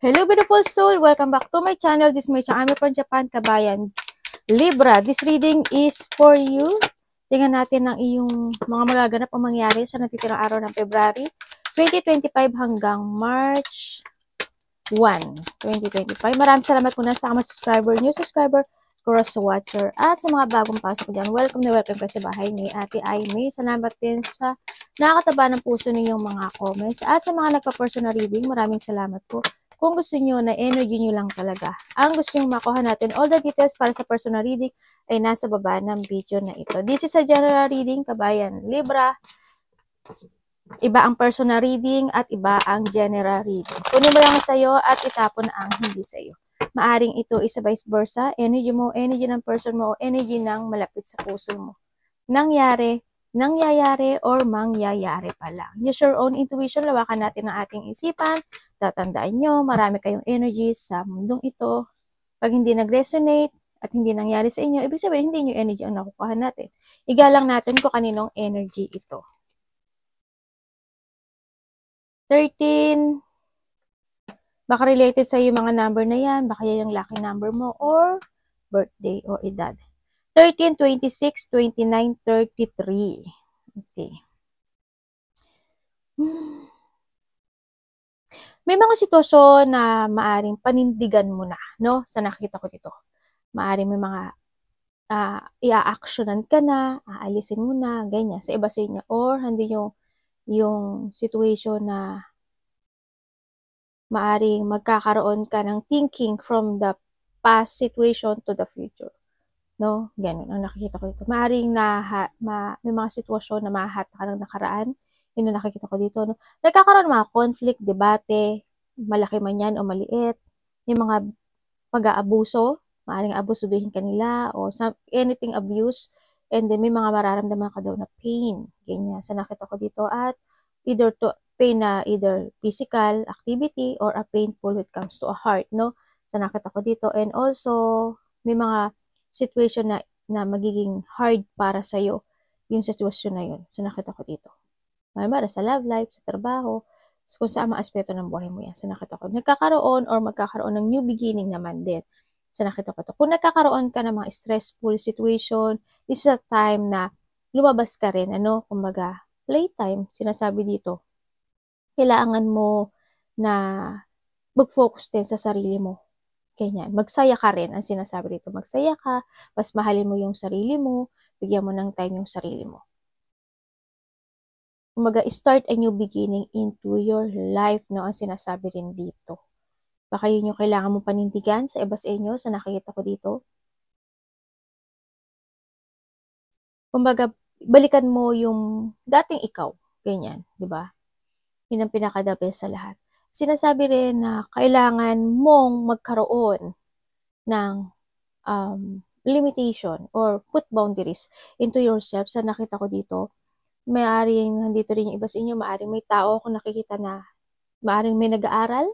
Hello beautiful soul! Welcome back to my channel. This is my channel from Japan, Kabayan. Libra, this reading is for you. Tingnan natin ang iyong mga magaganap o mangyari sa natitirang araw ng February 2025 hanggang March 1, 2025. Maraming salamat muna sa mga subscriber, new subscriber, cross watcher, at sa mga bagong pasok dyan. Welcome na welcome kayo sa bahay ni Ate Aimee. Salamat din sa nakakataba ng puso ninyong mga comments. At sa mga nagpa-personal reading, maraming salamat po. Kung gusto nyo na energy nyo lang talaga, ang gusto nyo makuha natin, all the details para sa personal reading ay nasa baba ng video na ito. This is a general reading, Kabayan Libra. Iba ang personal reading at iba ang general reading. Kunin mo lang sa'yo at itapon ang hindi sa'yo. Maaring ito is vice versa, energy mo, energy ng person mo, o energy ng malapit sa puso mo. Nangyayari or mangyayari pa lang. Use your own intuition, lawakan natin ang ating isipan. Tatandaan nyo, marami kayong energy sa mundong ito. Pag hindi nag-resonate at hindi nangyari sa inyo, ibig sabihin hindi nyo energy ang nakukuha natin. Igalang natin kung kaninong energy ito. 13. Baka related sa yung mga number na yan. Baka yan yung lucky number mo or birthday or edad. 13, 26, 29, 33. Okay. May mga sitwasyon na maaring panindigan mo na, no? Sa nakita ko dito. Maaring may mga i-actionan ka na, aalisin mo na, ganyan, sa iba sa inyo. Or hindi yung situation na maaring magkakaroon ka ng thinking from the past situation to the future. No? Ganun ang nakikita ko dito. Maaring may mga sitwasyon na mahata ka ng nakaraan. Yun ang nakikita ko dito. No? Nagkakaroon ng mga conflict, debate, malaki man yan o maliit. Yung mga pag-aabuso, maaring abusuduhin ka nila or anything abuse. And then may mga mararamdaman ka daw na pain. Ganyan. Sa nakita ko dito. At pain na either physical activity or a painful when it comes to a heart. No? Sa nakita ko dito. And also, may mga situation na magiging hard para sa'yo yung sitwasyon na yun. So, nakita ko dito. Para sa love life, sa trabaho, kung saan mga aspeto ng buhay mo yan. So, nakita ko. Nagkakaroon or magkakaroon ng new beginning naman din. So, nakita ko to. Kung nagkakaroon ka ng mga stressful situation, this is a time na lumabas ka rin. Kumbaga, playtime, sinasabi dito. Kailangan mo na mag-focus din sa sarili mo. Ganyan. Magsaya ka rin ang sinasabi dito. Magsaya ka, mas mahalin mo yung sarili mo, bigyan mo ng time yung sarili mo. Start a new beginning into your life, no? Ang sinasabi rin dito. Baka yun yung kailangan mo panindigan sa iba sa inyo, sa nakikita ko dito. Kumbaga, balikan mo yung dating ikaw. Ganyan, di ba? Yun ang pinaka-the best sa lahat. Sinasabi rin na kailangan mong magkaroon ng limitation or put boundaries into yourself. Sa nakita ko dito, maaring nandito rin yung iba sa inyo, maaring may tao kung nakikita na maaring may nag-aaral,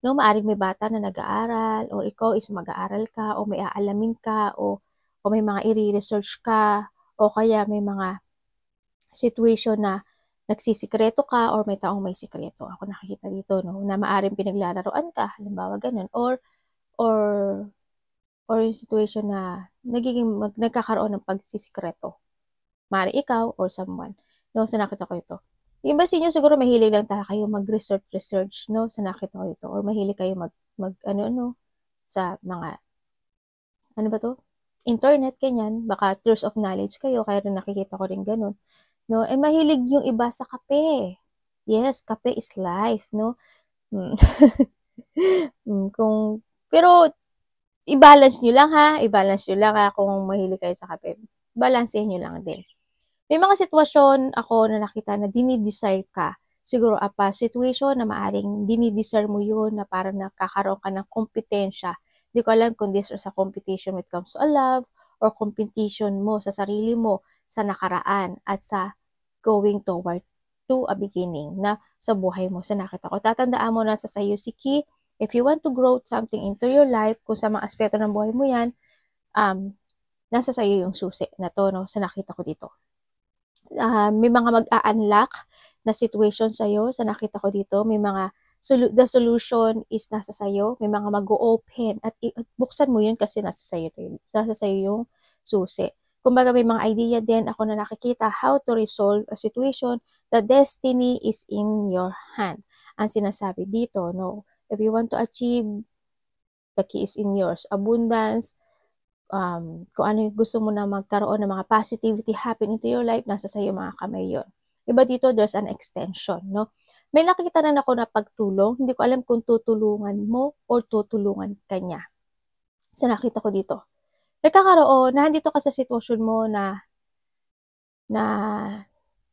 no? Maaring may bata na nag-aaral or ikaw is mag-aaral ka o may aalamin ka o may mga i-research ka o kaya may mga situation na nagsisikreto ka or may taong may sikreto. Ako nakikita dito, no? Na maaring pinaglalaroan ka, halimbawa ganun, or yung situation na nagkakaroon ng pagsisikreto. Maaari ikaw or someone. No, sa nakita ko ito. Yung iba sa inyo siguro mahilig lang kayo mag-research, no, sa nakita ko ito. Or mahilig kayo sa mga, ano ba to? Internet, ganyan. Baka thirst of knowledge kayo, kaya rin nakikita ko rin ganun. No, and mahilig yung iba sa kape. Yes, kape is life, no? Pero, i-balance nyo lang ha. Kung mahilig kayo sa kape. Balansehin nyo lang din. May mga sitwasyon ako na nakita na dinidesire ka. Siguro a past situation na maaring dinidesire mo yun na parang nakakaroon ka ng kompetensya. Hindi ko alam kung this is a competition when it comes to a love or competition mo sa sarili mo sa nakaraan at sa going toward to a beginning na sa buhay mo. Sa nakita ko, tatandaan mo na sa sayo si Ki. If you want to grow something into your life, kung sa mga aspeto ng buhay mo yan, nasa sayo yung susi na to, no? Sa nakita ko dito. May mga mag-a-unlock na situation sa'yo. Sa nakita ko dito, may mga the solution is nasa sayo. May mga mag-open at buksan mo yun kasi nasa sayo yung susi. Kumbaga may mga idea din ako na nakikita how to resolve a situation. The destiny is in your hand. Ang sinasabi dito, no? If you want to achieve, the key is in yours. Abundance, kung ano yung gusto mo na magkaroon ng mga positivity happen into your life, nasa sayo mga kamay yun. Iba dito, there's an extension, no? May nakikita rin ako na pagtulong. Hindi ko alam kung tutulungan mo or tutulungan ka niya. Sa nakita ko dito. Nagkakaroon, nandito ka sa sitwasyon mo na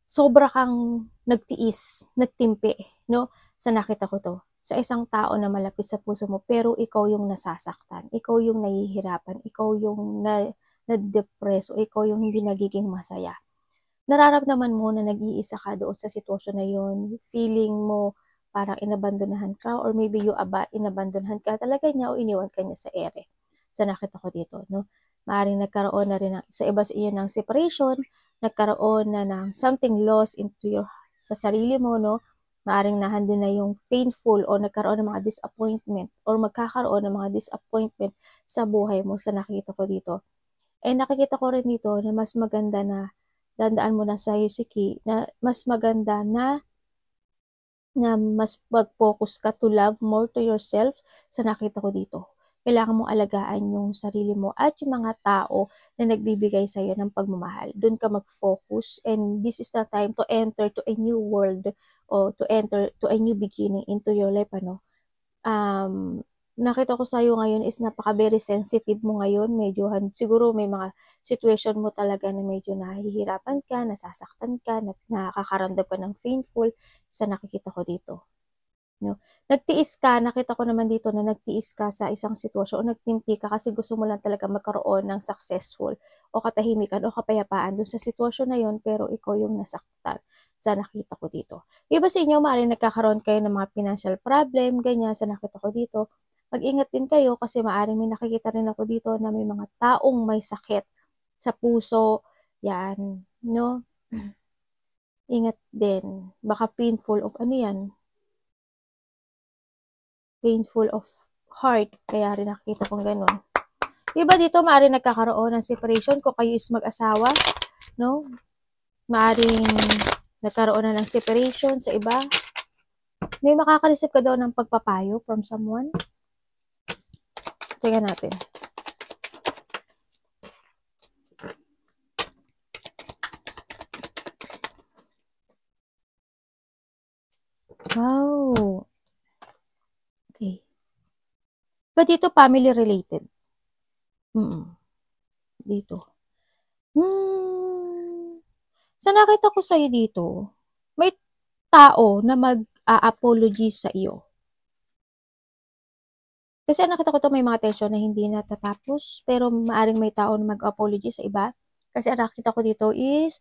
sobra kang nagtiis, nagtimpi, no? Sa nakita ko to. Sa isang tao na malapit sa puso mo, pero ikaw yung nasasaktan, ikaw yung nahihirapan, ikaw yung na-depress, o ikaw yung hindi nagiging masaya. Nararamdaman mo na nag-iisa ka doon sa sitwasyon na yun, feeling mo parang inabandonahan ka, or maybe you inabandonahan ka talaga niya o iniwan ka niya sa ere. Sa nakita ko dito, no? Maaring nagkaroon na rin sa iba sa iyo ng separation, nagkaroon na ng something lost sa sarili mo, no? Maaring nahandun na yung painful o nagkaroon ng mga disappointment or magkakaroon ng mga disappointment sa buhay mo sa nakita ko dito. Nakikita ko rin dito na mas maganda na dandaan mo na sa Yusuki na mas maganda na mas mag-focus ka to love more to yourself sa nakita ko dito. Kailangan mong alagaan yung sarili mo at yung mga tao na nagbibigay sa iyo ng pagmamahal. Doon ka mag-focus, and this is the time to enter to a new world o to enter to a new beginning into your life, ano. Nakita ko sa iyo ngayon is very sensitive mo ngayon. Medyo siguro may mga situation mo talaga na medyo nahihirapan ka, nasasaktan ka, nakakaramdam ka ng painful sa nakikita ko dito. No? Nagtiis ka, nakita ko naman dito na nagtiis ka sa isang sitwasyon o nagtimpi ka kasi gusto mo lang talaga magkaroon ng successful o katahimikan o kapayapaan dun sa sitwasyon na yon, pero ikaw yung nasaktan sa nakita ko dito. Iba sa inyo, maaaring nagkakaroon kayo ng mga financial problem, ganyan sa nakita ko dito. Mag-ingat din kayo kasi maaaring may nakikita rin ako dito na may mga taong may sakit sa puso, yan, no? Ingat din, baka painful of painful of heart, kaya rin nakikita kong ganun. Iba dito, maaaring nagkakaroon ng separation kung kayo is mag-asawa, no? Maaaring nagkaroon na ng separation sa iba. May makaka-receive ka daw ng pagpapayo from someone. Tingnan natin. Wow. Okay. But dito, family related. Dito. Sa nakita ko sa'yo dito, may tao na mag-a-apology sa iyo. Kasi nakita ko to may mga tension na hindi natatapos, pero maaring may tao na mag-apology sa iba. Kasi nakita ko dito is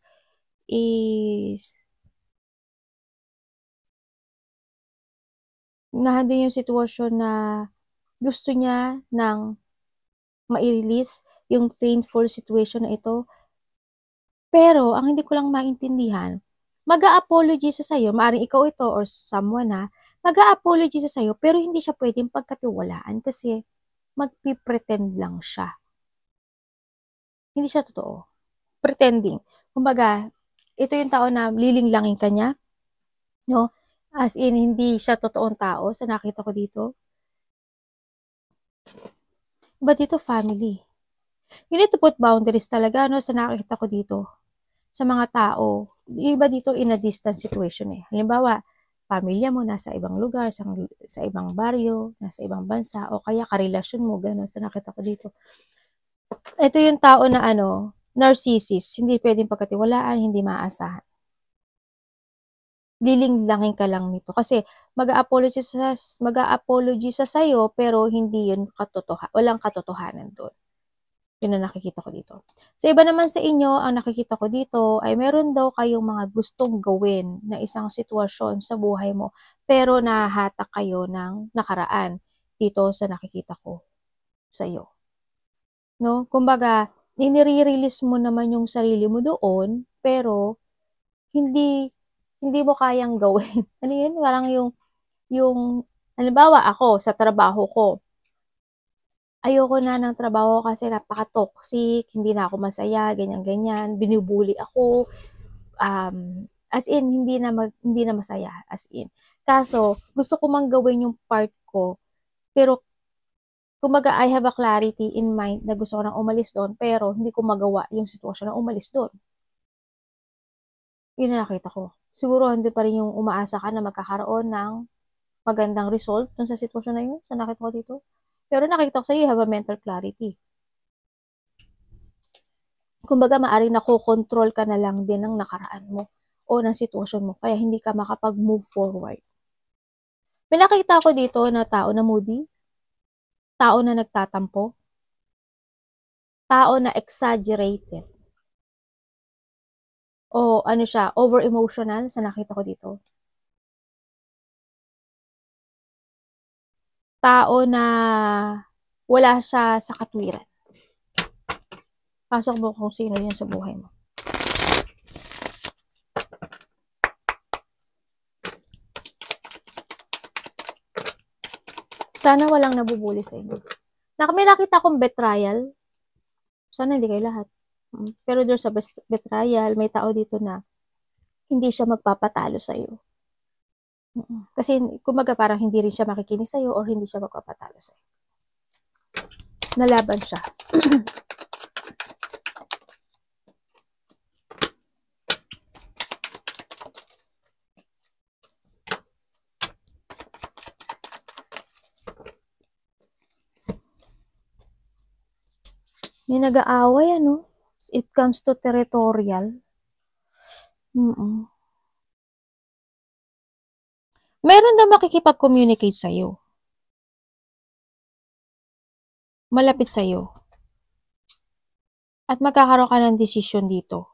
nandun yung sitwasyon na gusto niya nang ma-release yung painful situation na ito. Pero, ang hindi ko lang maintindihan, mag-a-apology sa sayo, maaaring ikaw ito or someone mag-a-apology sa sayo, pero hindi siya pwedeng pagkatiwalaan kasi magpipretend lang siya. Hindi siya totoo. Pretending. Kumbaga, ito yung tao na lilinglangin ka niya, no? As in, hindi siya totoong tao sa nakita ko dito. But dito, family. You need to put boundaries talaga, no, sa nakita ko dito. Sa mga tao, iba dito in a distant situation eh. Halimbawa, pamilya mo nasa ibang lugar, sa ibang baryo, nasa ibang bansa, o kaya karelasyon mo, gano'n, sa nakita ko dito. Ito yung tao na narcissist, hindi pwedeng pagkatiwalaan, hindi maaasahan. Lilinglangin ka lang nito kasi mag-a-apology sa sayo, pero hindi yun walang katotohanan doon. Yun ang nakikita ko dito. Sa iba naman sa inyo, ang nakikita ko dito ay meron daw kayong mga gustong gawin na isang sitwasyon sa buhay mo, pero nahahatak kayo ng nakaraan dito sa nakikita ko sa iyo. No? Kumbaga, inire-release mo naman yung sarili mo doon, pero hindi mo kayang gawin. Ano yun? Parang yung Yung, halimbawa ako, sa trabaho ko, ayoko na ng trabaho kasi napaka-toxic, hindi na ako masaya, ganyan-ganyan, binubuli ako, as in, hindi na masaya, as in. Kaso, gusto ko mang gawin yung part ko, pero, kumbaga, I have a clarity in mind na gusto ko nang umalis doon, pero hindi ko magawa yung sitwasyon na umalis doon. Yun ang nakita ko. Siguro, hindi pa rin yung umaasa ka na magkakaroon ng magandang result dun sa sitwasyon na yun, sa nakita ko dito. Pero nakita ko sa'yo, you have a mental clarity. Kumbaga, maaaring nakokontrol ka na lang din ng nakaraan mo o ng sitwasyon mo, kaya hindi ka makapag-move forward. May nakita ko dito na tao na moody, tao na nagtatampo, tao na exaggerated, o ano siya, over-emotional sa nakita ko dito. Tao na wala siya sa katwiran. Pasok mo kung sino yun sa buhay mo. Sana walang nabubuli sa inyo. May nakita akong betrayal. Sana hindi kayo lahat. Pero doon sa betrayal, may tao dito na hindi siya magpapatalo sa'yo. Kasi, kumbaga, parang hindi rin siya makikinig sa'yo or hindi siya magpapatalo sa'yo. Nalaban siya. May nag-aaway, ano? It comes to territorial. Meron daw makikipag-communicate sa'yo. Malapit sa'yo. At magkakaroon ka ng desisyon dito.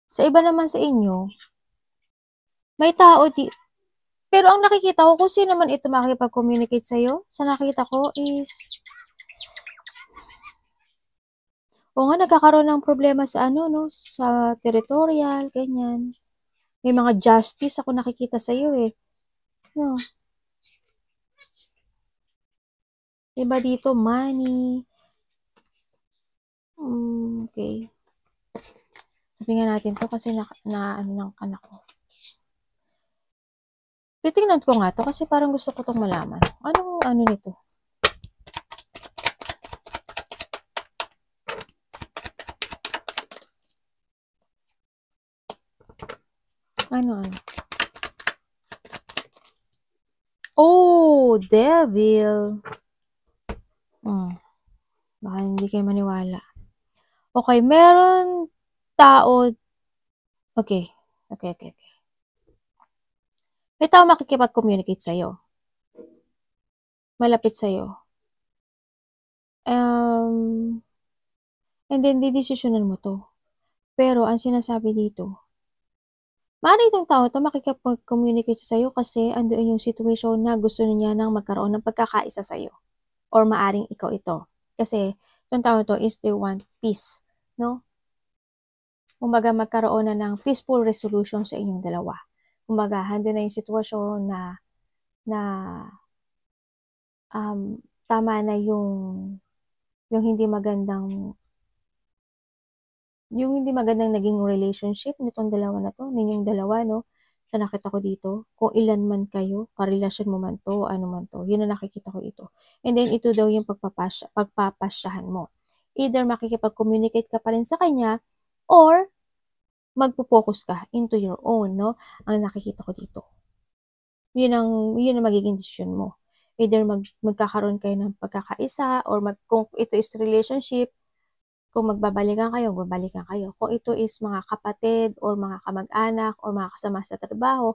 Sa iba naman sa inyo, may tao pero ang nakikita ko, kung sino man ito makikipag-communicate sa'yo, sa nakita ko is, o nga, nagkakaroon ng problema sa ano, no, sa territorial, ganyan. May mga justice ako nakikita sa'yo eh. No. Iba dito, money. Okay. Sabi nga natin to kasi ano ng anak ko. Titingnan ko nga to kasi parang gusto ko tong malaman. Anong ano nito? Ano? Oh, devil. Baka hindi kayo maniwala. Okay, meron tao. Okay. May tao makikipag-communicate sa'yo. Malapit sa'yo. And then, didesisyonan mo to. Pero, ang sinasabi dito, maaari itong tao to makikipag-communicate sa'yo kasi andoon yung situation na gusto niya nang magkaroon ng pagkakaisa sa'yo. Or maaring ikaw ito. Kasi, itong tao to is they want peace. No? Kumbaga, magkaroon na ng peaceful resolution sa inyong dalawa. Kumbaga, hando na yung sitwasyon na tama na yung hindi magandang naging relationship nitong dalawa na to, ninyong dalawa, no? Sa nakita ko dito, kung ilan man kayo, karelasyon mo man to, ano man to, yun ang nakikita ko ito. And then, ito daw yung pagpapasyahan mo. Either makikipag-communicate ka pa rin sa kanya, or magpo-focus ka into your own, no? Ang nakikita ko dito. Yun ang magiging decision mo. Either magkakaroon kayo ng pagkakaisa, or kung ito is relationship, kung magbabalikan kayo. Kung ito is mga kapatid, or mga kamag-anak, or mga kasama sa trabaho,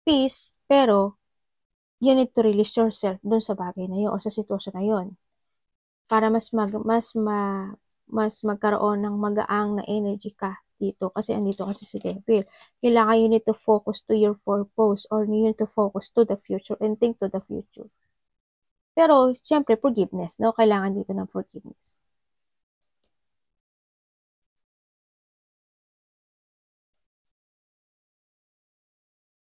peace, pero you need to release yourself dun sa bagay na yun, o sa sitwasyon na yun. Para mas magkaroon ng magaang na energy ka dito, kasi andito kasi si devil. Kailangan you need to focus to your purpose, or you need to focus to the future and think to the future. Pero, syempre, forgiveness, no? Kailangan dito ng forgiveness.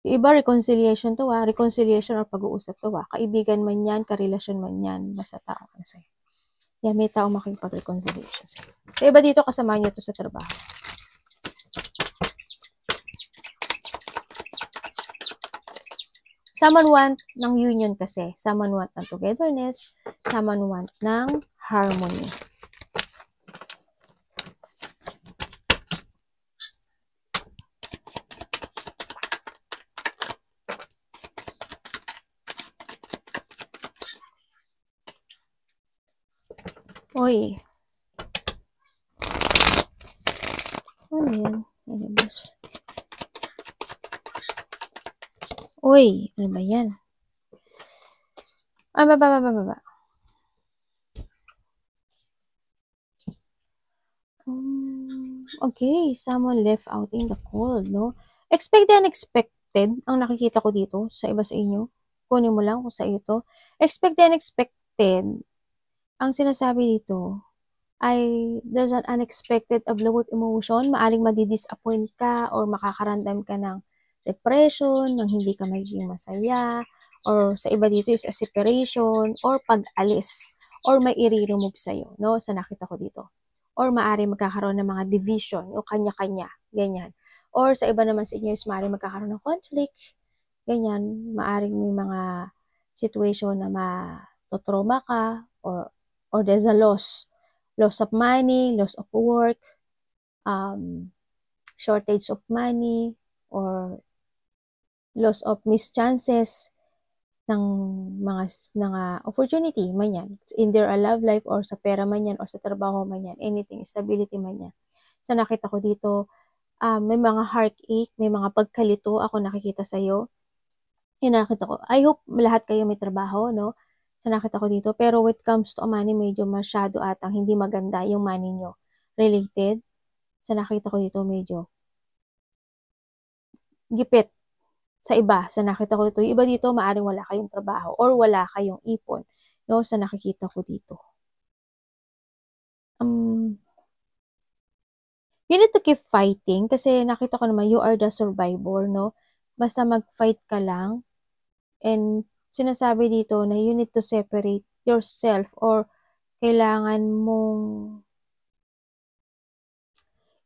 Yung iba, reconciliation to reconciliation or pag-uusap to kaibigan man yan, karelasyon man yan, basta tao ka sa'yo. Yan, may tao makikipag-reconciliation sa'yo. So, iba dito, kasama nyo to sa trabaho. Someone want ng union kasi. Someone want ng togetherness. Someone want ng harmony. Oy. Ano yan? Universe. Uy, ano ba yan? Baba. Okay, someone left out in the cold, no? Expected and unexpected ang nakikita ko dito sa iba sa inyo. Kunin mo lang kung sa iyo to. Expected and unexpected, ang sinasabi dito ay there's an unexpected of low emotion. Maaring madidisappoint ka or makakaramdam ka ng depression, ng hindi ka magiging masaya, or sa iba dito is a separation, or pag-alis, or may i-remove sa'yo, no? Sa nakita ko dito. Or maaari magkakaroon ng mga division, o kanya-kanya, ganyan. Or sa iba naman sa inyo is maaari magkakaroon ng conflict, ganyan. Maaring may mga situation na matotrauma ka, or there's a loss of money, loss of work, shortage of money, or loss of missed chances ng mga opportunity man yan. In their love life or sa pera man yan or sa trabaho man yan, anything, stability man yan. So nakita ko dito, may mga heartache, may mga pagkalito ako nakikita sa'yo. Yung nakita ko, I hope lahat kayo may trabaho, no? So nakita ko dito, pero when it comes to money, medyo masyado atang hindi maganda yung money nyo related. So nakita ko dito, medyo gipit sa iba, sa nakita ko dito. Yung iba dito, maaring wala kayong trabaho or wala kayong ipon, no? Sa nakikita ko dito. You need to keep fighting kasi nakita ko naman, you are the survivor, no? Basta mag-fight ka lang. And sinasabi dito na you need to separate yourself or kailangan mong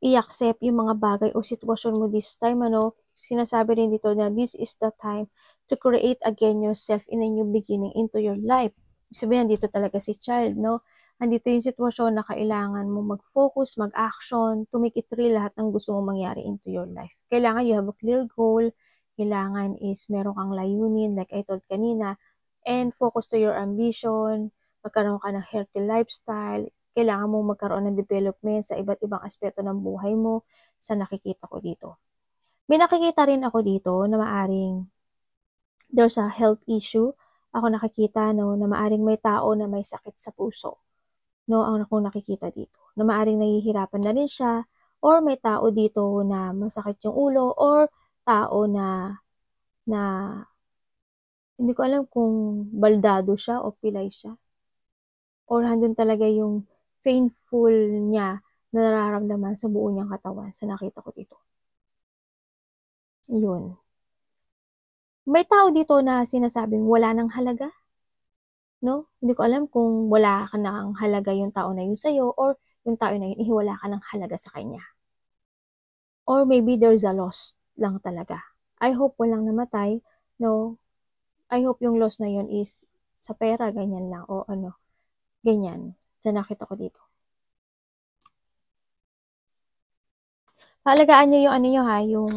i-accept yung mga bagay o sitwasyon mo this time, ano? Sinasabi rin dito na this is the time to create again yourself in a new beginning into your life. Sabihin, dito talaga si child, no? Andito yung sitwasyon na kailangan mo mag-focus, mag-action, to make it real lahat ng gusto mong mangyari into your life. Kailangan you have a clear goal, kailangan is meron kang layunin, like I told kanina, and focus to your ambition, magkaroon ka ng healthy lifestyle, kailangan mo magkaroon ng development sa iba't ibang aspeto ng buhay mo sa nakikita ko dito. May nakikita rin ako dito na maaring there's a health issue. Ako nakikita, no, na maaring may tao na may sakit sa puso. No, ang akong nakikita dito. Na maaring nahihirapan na rin siya or may tao dito na masakit yung ulo or tao na hindi ko alam kung baldado siya o pilay siya. Or handun talaga yung painful niya na nararamdaman sa buo niyang katawan sa nakita ko dito. Yun. May tao dito na sinasabing wala nang halaga. No? Hindi ko alam kung wala ka nang halaga yung tao na yun sa'yo or yung tao na yun, wala ka nang halaga sa kanya. Or maybe there's a loss lang talaga. I hope walang namatay. No? I hope yung loss na yun is sa pera, ganyan lang. O ano, ganyan. Sa nakita ko dito. Halagaan nyo yung ano nyo ha, yung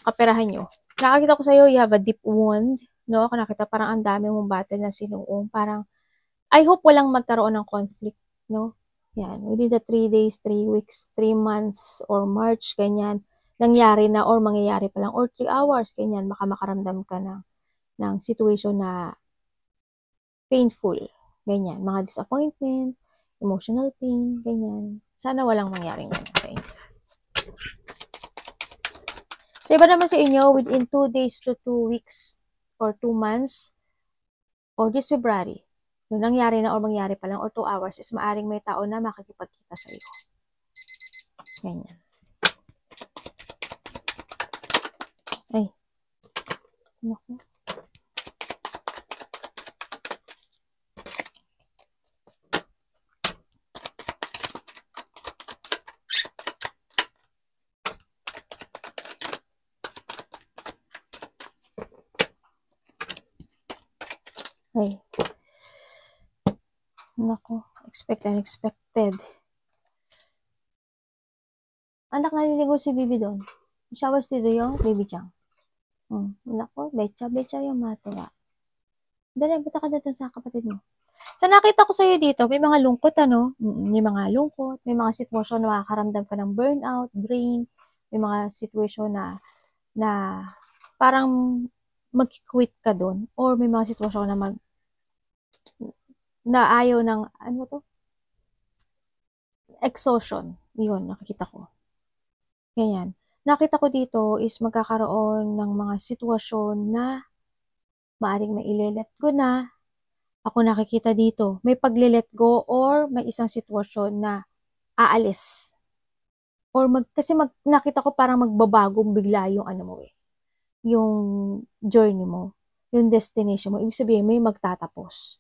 kaperahan nyo. Nakakita ko sa'yo, you have a deep wound. No? Ako nakita parang ang dami mong battle na sinuong. Parang, I hope walang magkaroon ng conflict. No? Yan. Within the 3 days, 3 weeks, 3 months, or March, ganyan. Nangyari na or mangyayari pa lang. Or 3 hours, ganyan. Baka makaramdam ka ng situation na painful. Ganyan. Mga disappointment, emotional pain, ganyan. Sana walang mangyaring ganyan sa inyo. Sa iba naman sa inyo, within 2 days to 2 weeks or 2 months or this February, yung nangyari na or mangyari pa lang or 2 hours is maaring may tao na makakipagkita sa iyo. Ganyan. Naku. Ay. Naku. Unexpected. Anak, naliligo si Bibi doon. Siya was dito yung Baby Chang. Naku, becha yung matuwa. Dali, punta ka doon sa kapatid mo. Sa nakita ko sa'yo dito, may mga lungkot, ano? May mga lungkot, may mga sitwasyon na makakaramdam ka ng burnout, drain, may mga sitwasyon na parang mag-quit ka doon, or may mga sitwasyon na ayaw ng, ano to? Exhaustion. Yun, nakikita ko. Ganyan. Nakita ko dito is magkakaroon ng mga sitwasyon na maaring mailelet go na. Ako nakikita dito, may pagle-let go or may isang sitwasyon na aalis. Or nakita ko parang magbabagong bigla yung ano mo yung journey mo, yung destination mo. Ibig sabihin, may magtatapos.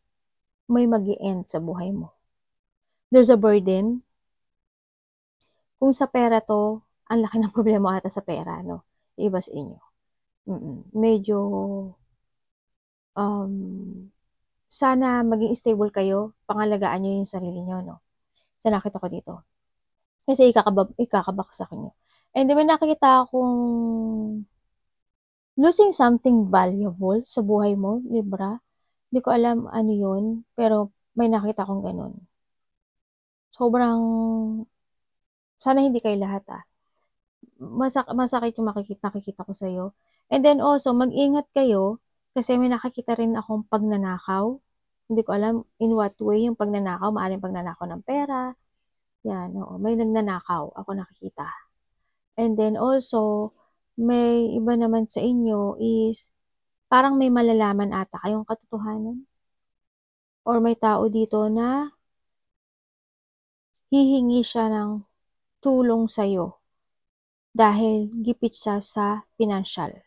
May mag-i-end sa buhay mo. There's a burden. Kung sa pera to, ang laki ng problema ata sa pera, no? Iba sa inyo. Medyo, sana maging stable kayo, pangalagaan nyo yung sarili nyo, no? Sa nakita ko dito. Kasi ikakabaksak nyo. And then may nakikita akong losing something valuable sa buhay mo, Libra. Hindi ko alam ano yun, pero may nakita akong ganun. Sobrang, sana hindi kayo lahat masakit yung nakikita ko sa'yo. And then also, mag-ingat kayo, kasi may nakikita rin akong pagnanakaw. Hindi ko alam in what way yung pagnanakaw, maaaring pagnanakaw ng pera. Yan, oo. May nagnanakaw, ako nakikita. And then also, may iba naman sa inyo is, parang may malalaman ata kayong katotohanan. Or may tao dito na hihingi siya ng tulong sa'yo dahil gipit siya sa financial.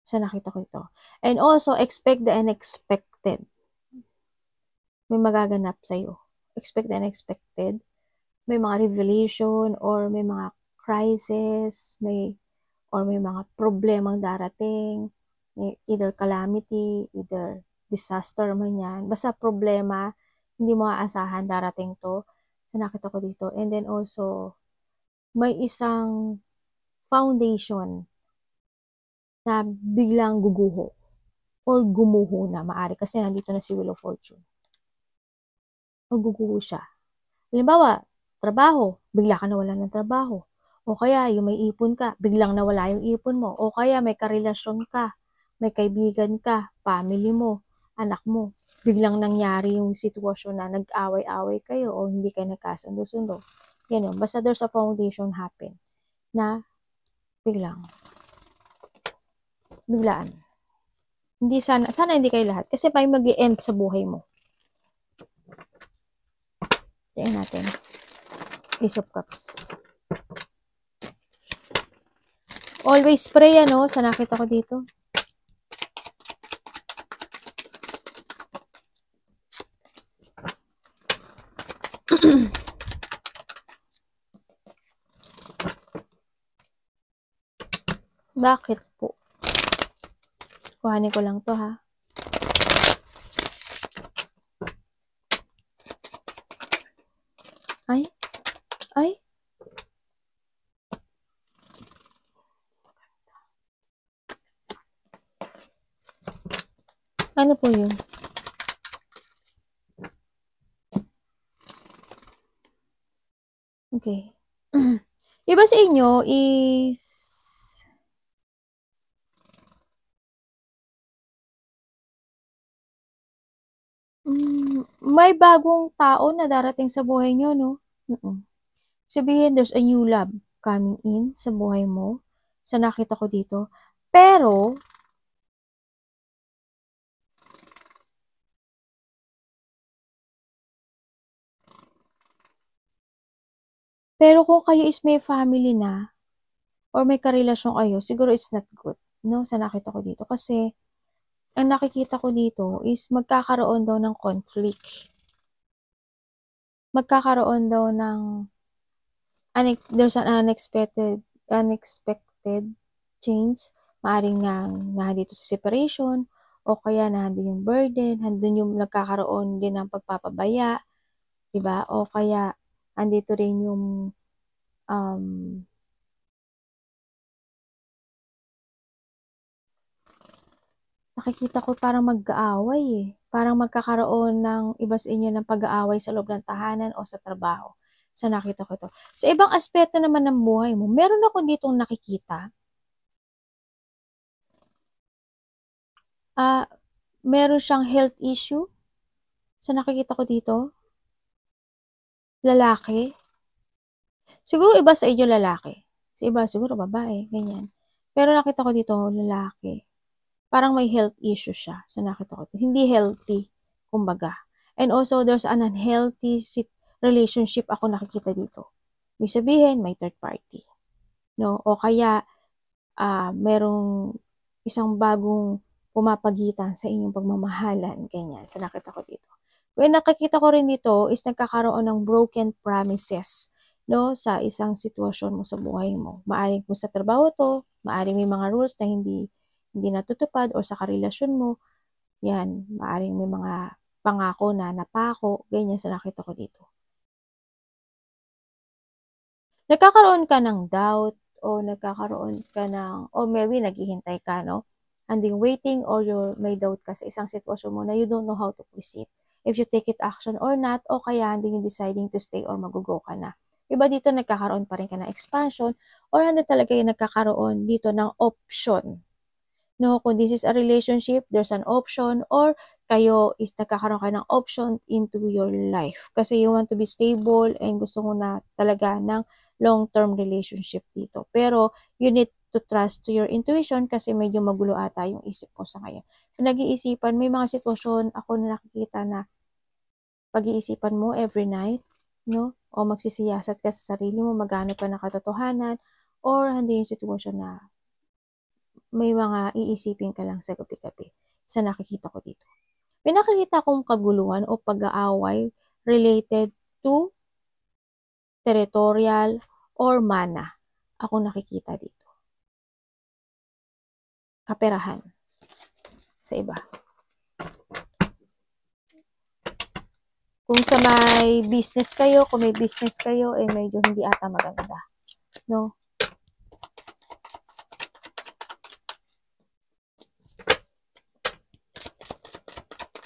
Sa nakita ko ito. And also, expect the unexpected. May magaganap sa'yo. Expect the unexpected. May mga revelation or may mga crisis, or may mga problemang darating, either calamity, either disaster man yan. Basta problema, hindi mo aasahan darating to. Sa nakita ko dito. And then also, may isang foundation na biglang guguho or gumuho na maari kasi nandito na si Wheel of Fortune. O guguho siya. Halimbawa, trabaho, bigla ka nawalan ng trabaho. O kaya, yung may ipon ka, biglang nawala yung ipon mo. O kaya, may karelasyon ka, may kaibigan ka, family mo, anak mo. Biglang nangyari yung sitwasyon na nag-away-away kayo o hindi kayo nagkasundo-sundo. Yan yun. Basta there's a foundation happen na biglaan. Hindi sana hindi kayo lahat. Kasi may mag-i-end sa buhay mo. Tingnan natin. Ace of Cups. Always pray, ano, sa nakita ko dito. Bakit po? Kuhanin ko lang to, ha. Ay. Ano po yun? Okay. Iba sa inyo is may bagong tao na darating sa buhay nyo, no? Sabihin, there's a new love coming in sa buhay mo. Sa nakita ko dito. Pero kung kayo is may family na, or may karelasyon kayo, siguro it's not good. no, sa nakita ko dito. Kasi, ang nakikita ko dito is magkakaroon daw ng conflict. Magkakaroon daw ng, there's an unexpected change. Maaring nga nandito sa separation, o kaya nandun yung burden, nandun yung nagkakaroon din ng pagpapabaya, diba? O kaya, andito rin yung, nakikita ko parang mag-aaway eh. Parang magkakaroon ng iba sa inyo ng pag-aaway sa loob ng tahanan o sa trabaho. Sa nakita ko ito. Sa ibang aspeto naman ng buhay mo, meron ako ditong nakikita. Meron siyang health issue. Sa nakikita ko dito. Lalaki. Siguro iba sa inyo lalaki. Sa iba siguro babae. Ganyan. Pero nakita ko dito lalaki. Parang may health issue siya. Sa nakita ko dito. Hindi healthy. Kumbaga. And also, there's an unhealthy relationship ako nakikita dito. May sabihin, may third party. No? O kaya, merong isang bagong pumapagitan sa inyong pagmamahalan. Ganyan. Sa nakita ko dito. Kung nakikita ko rin dito is nagkakaroon ng broken promises, no, sa isang sitwasyon mo sa buhay mo. Maaring kung sa trabaho to, maaring may mga rules na hindi natutupad, o sa karelasyon mo, yan, maaring may mga pangako na napako, ganyan sa nakita ko dito. Nagkakaroon ka ng doubt, o nagkakaroon ka ng, o maybe naghihintay ka, no? Anding waiting, or may doubt ka sa isang sitwasyon mo na you don't know how to proceed. If you take it action or not, o kaya hindi you deciding to stay or mag-go ka na. Iba dito nagkakaroon pa rin ka ng expansion, or hindi talaga yung nagkakaroon dito ng option. No, kung this is a relationship, there's an option, or kayo is nagkakaroon ka ng option into your life. Kasi you want to be stable and gusto mo na talaga ng long-term relationship dito. Pero you need to trust to your intuition kasi medyo magulo ata yung isip mo sa ngayon. Nag-iisipan, may mga sitwasyon ako na nakikita na pag-iisipan mo every night, no? O magsisiyasat ka sa sarili mo, maghanap ka ng katotohanan, or hindi yung sitwasyon na may mga iisipin ka lang sa gabi-gabi sa nakikita ko dito. May nakikita kong kaguluhan o pag-aaway related to territorial or mana. Ako nakikita dito. Kaperahan sa iba. Kung sa may business kayo, kung may business kayo, eh medyo hindi ata maganda. No?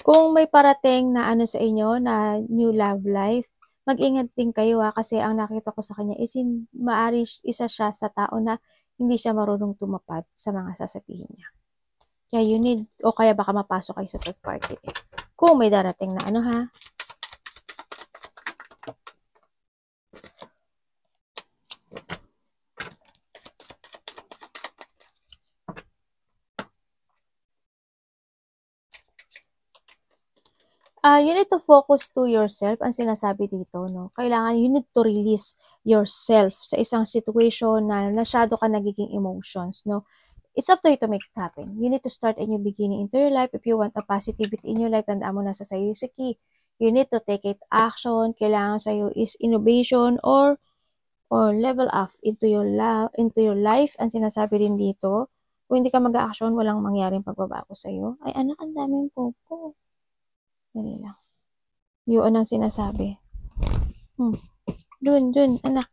Kung may parating na ano sa inyo, na new love life, mag-ingat din kayo kasi ang nakita ko sa kanya is maari isa siya sa tao na hindi siya marunong tumapad sa mga sasabihin niya. Kaya you need, o kaya baka mapasok kayo sa third party. Kung may darating na ano ha. You need to focus to yourself, ang sinasabi dito, no? Kailangan, you need to release yourself sa isang situation na masyado ka nagiging emotions, no? It's up to you to make it happen. You need to start a new beginning into your life. If you want a positivity in your life, tandaan mo nasa sa'yo sa key. You need to take it action. Kailangan sa'yo is innovation or level up into your life. Ang sinasabi rin dito, kung hindi ka mag-action, walang mangyaring pagbabago sa'yo. Ay, anak, ang daming popo. Dali lang. Yun ang sinasabi. Dun, anak.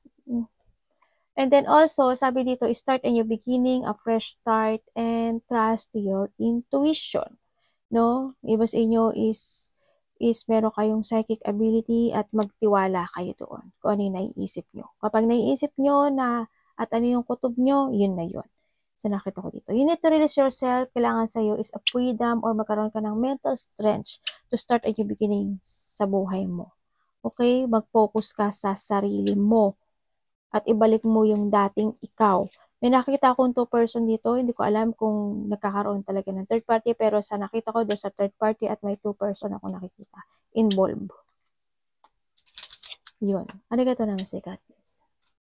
And then also, sabi dito, start a new beginning, a fresh start, and trust your intuition. No? Iba sa inyo is meron kayong psychic ability at magtiwala kayo doon kung ano yung naiisip nyo. Kapag naiisip nyo na at ano yung kutob nyo, yun na yun. So, nakita ko dito. You need to release yourself. Kailangan sa'yo is a freedom or magkaroon ka ng mental strength to start a new beginning sa buhay mo. Okay? Mag-focus ka sa sarili mo at ibalik mo yung dating ikaw. May nakita akong 2-person dito. Hindi ko alam kung nagkakaroon talaga ng third party, pero sa nakita ko, there's a third party at may 2-person ako nakikita involved. Yun. Arigato namaste, God bless.